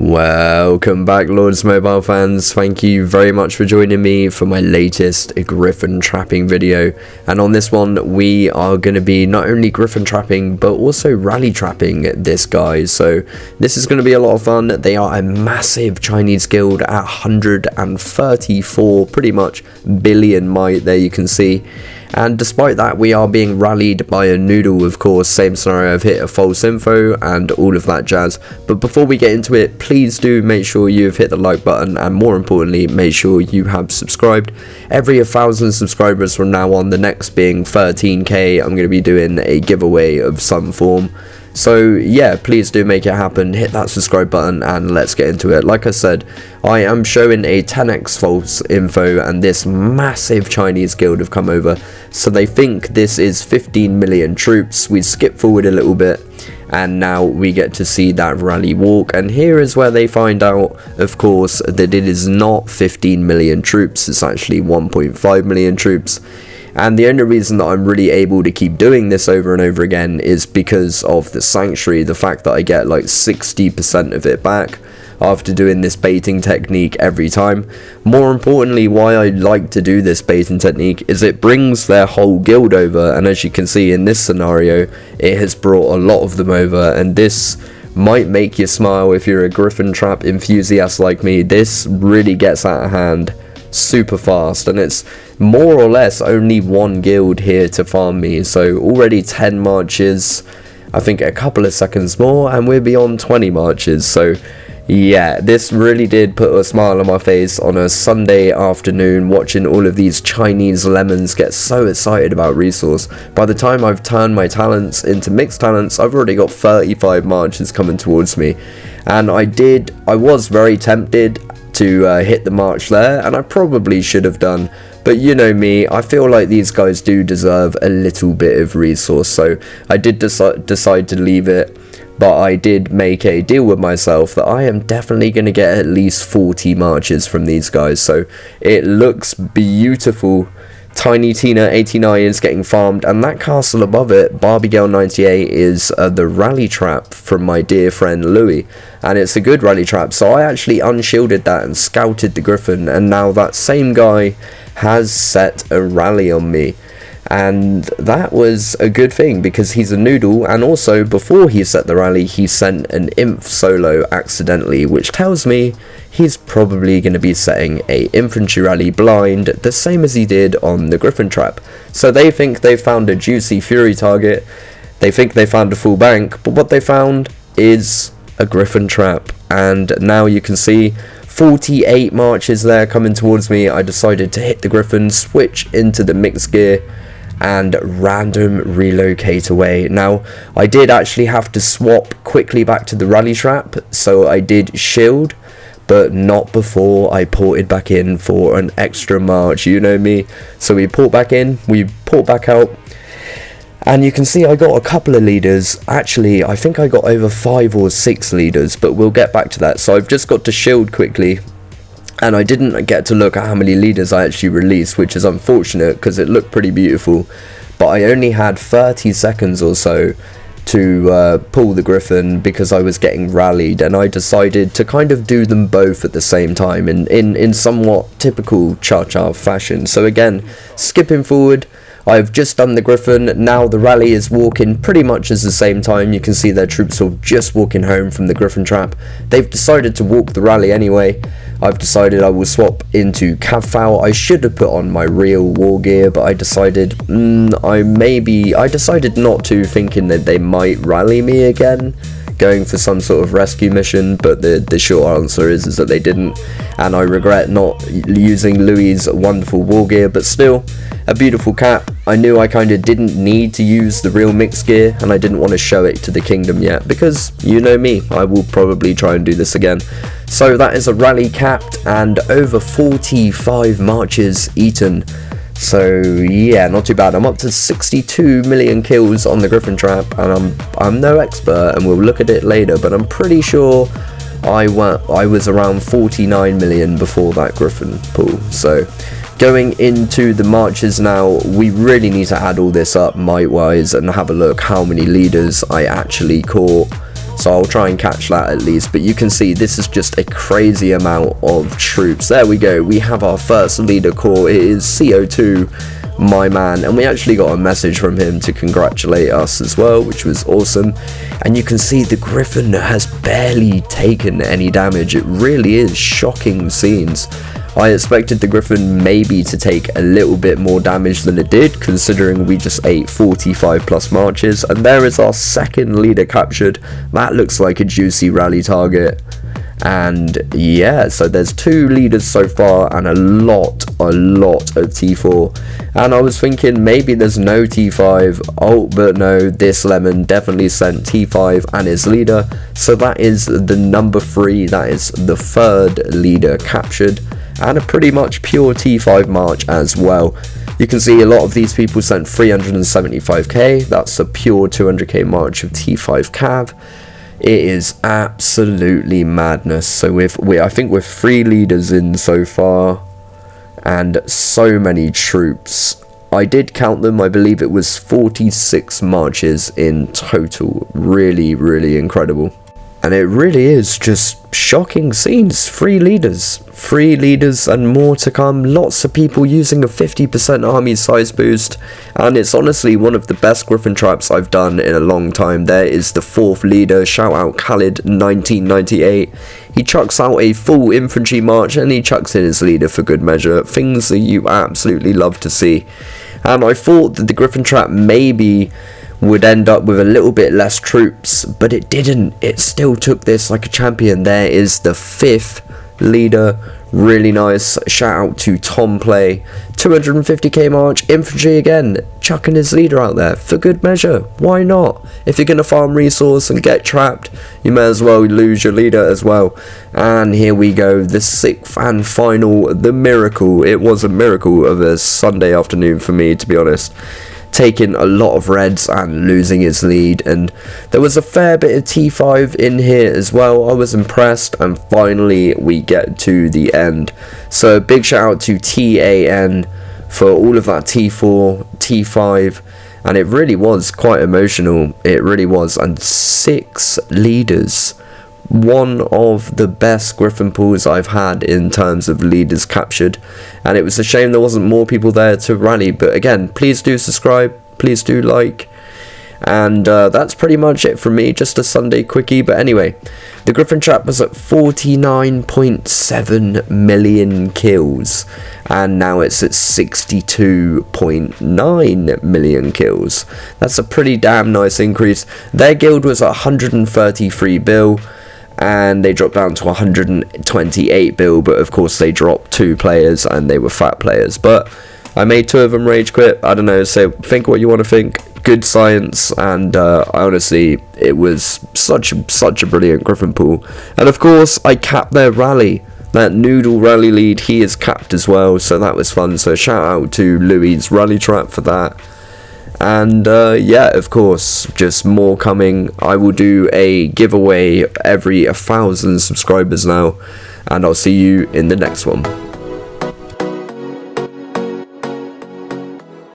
Welcome back, Lords Mobile fans. Thank you very much for joining me for my latest Griffin trapping video. And on this one, we are going to be not only Griffin trapping, but also rally trapping this guy. So this is going to be a lot of fun. They are a massive Chinese guild at 134 pretty much billion might, there you can see. And despite that, we are being rallied by a noodle, of course. Same scenario, I've hit a false info and all of that jazz. But before we get into it, please do make sure you've hit the like button, and more importantly, make sure you have subscribed. Every 1,000 subscribers from now on, the next being 13k, I'm going to be doing a giveaway of some form. So yeah, please do make it happen. Hit that subscribe button and let's get into it. Like I said, I am showing a 10x false info, and this massive Chinese guild have come over. So they think this is 15 million troops. We skip forward a little bit and now we get to see that rally walk, and here is where they find out, of course, that it is not 15 million troops. It's actually 1.5 million troops. And the only reason that I'm really able to keep doing this over and over again is because of the sanctuary, the fact that I get like 60% of it back after doing this baiting technique every time. More importantly, why I like to do this baiting technique is it brings their whole guild over, and as you can see in this scenario, it has brought a lot of them over, and this might make you smile if you're a Griffin trap enthusiast like me. This really gets out of hand super fast, and it's more or less only one guild here to farm me. So already 10 marches, I think a couple of seconds more and we're beyond 20 marches. So yeah, this really did put a smile on my face on a Sunday afternoon, watching all of these Chinese lemons get so excited about resource. By the time I've turned my talents into mixed talents, I've already got 35 marches coming towards me, and I was very tempted to hit the march there, and I probably should have done, but you know me, I feel like these guys do deserve a little bit of resource, so I did decide to leave it. But I did make a deal with myself that I am definitely going to get at least 40 marches from these guys. So it looks beautiful. Tiny Tina 89 is getting farmed, and that castle above it, Barbie Girl 98, is the rally trap from my dear friend Louis, and it's a good rally trap. So I actually unshielded that and scouted the Griffin, and now that same guy has set a rally on me. And that was a good thing because he's a noodle, and also before he set the rally he sent an imp solo accidentally, which tells me he's probably going to be setting a infantry rally blind, the same as he did on the Griffin trap. So they think they found a juicy fury target, they think they found a full bank, but what they found is a Griffin trap. And now you can see 48 marches there coming towards me. I decided to hit the Griffin, switch into the mixed gear, and random relocate away. Now I did actually have to swap quickly back to the rally trap, so I did shield, but not before I ported back in for an extra march. You know me, so we port back in, we port back out, and you can see I got a couple of leaders. Actually, I think I got over 5 or 6 leaders, but we'll get back to that. So I've just got to shield quickly, and I didn't get to look at how many leaders I actually released, which is unfortunate because it looked pretty beautiful. But I only had 30 seconds or so to pull the Griffin because I was getting rallied, and I decided to kind of do them both at the same time in somewhat typical Cha-Cha fashion. So again, skipping forward, I've just done the Griffin. Now the rally is walking pretty much at the same time. You can see their troops are just walking home from the Griffin trap. They've decided to walk the rally anyway. I've decided I will swap into Cavfowl. I should have put on my real war gear, but I decided I decided not to, thinking that they might rally me again, going for some sort of rescue mission. But the short answer is that they didn't, and I regret not using Louis' wonderful war gear, but still a beautiful cap. I knew I kind of didn't need to use the real mixed gear, and I didn't want to show it to the kingdom yet because you know me, I will probably try and do this again. So that is a rally capped and over 45 marches eaten. So yeah, not too bad. I'm up to 62 million kills on the Griffin trap, and I'm no expert, and we'll look at it later, but I'm pretty sure I was around 49 million before that Griffin pull. So going into the marches now, we really need to add all this up might wise and have a look how many leaders I actually caught so I'll try and catch that at least. But you can see this is just a crazy amount of troops. There we go, we have our first leader core. It is CO2, my man, and we actually got a message from him to congratulate us as well, which was awesome. And you can see the Griffin has barely taken any damage. It really is shocking scenes. I expected the Griffin maybe to take a little bit more damage than it did, considering we just ate 45 plus marches. And there is our second leader captured. That looks like a juicy rally target. And yeah, so there's 2 leaders so far and a lot of T4. And I was thinking maybe there's no T5. Oh, but no, this lemon definitely sent T5 and his leader. So that is the number 3, that is the 3rd leader captured, and a pretty much pure T5 march as well. You can see a lot of these people sent 375k. That's a pure 200k march of T5 cav. It is absolutely madness. So I think we're 3 leaders in so far, and so many troops. I did count them. I believe it was 46 marches in total. Really incredible. And it really is just shocking scenes. 3 leaders and more to come. Lots of people using a 50% army size boost, and it's honestly one of the best Griffin traps I've done in a long time. There is the 4th leader, shout out Khalid 1998. He chucks out a full infantry march and he chucks in his leader for good measure. Things that you absolutely love to see. And I thought that the Griffin trap maybe would end up with a little bit less troops, but it didn't. It still took this like a champion. There is the 5th leader, really nice. Shout out to Tom Play, 250k march, infantry again, chucking his leader out there for good measure. Why not? If you're gonna farm resource and get trapped, you may as well lose your leader as well. And here we go, the 6th and final, the miracle. It was a miracle of a Sunday afternoon for me, to be honest. Taking a lot of reds and losing his lead, and there was a fair bit of T5 in here as well. I was impressed, and finally we get to the end. So big shout out to TAN for all of that T4, T5, and it really was quite emotional. It really was. And 6 leaders, one of the best Griffin pools I've had in terms of leaders captured, and it was a shame there wasn't more people there to rally. But again, please do subscribe, please do like, and that's pretty much it from me, just a Sunday quickie. But anyway, the Griffin trap was at 49.7 million kills, and now it's at 62.9 million kills. That's a pretty damn nice increase. Their guild was at 133 bill, and they dropped down to 128 bill, but of course they dropped 2 players and they were fat players. But I made 2 of them rage quit. I don't know, so think what you want to think. Good science, and honestly, it was such a brilliant Griffin pool. And of course, I capped their rally. That noodle rally lead, he is capped as well, so that was fun. So shout out to Louis' rally trap for that. And yeah, of course, just more coming. I will do a giveaway every 1,000 subscribers now, and I'll see you in the next one.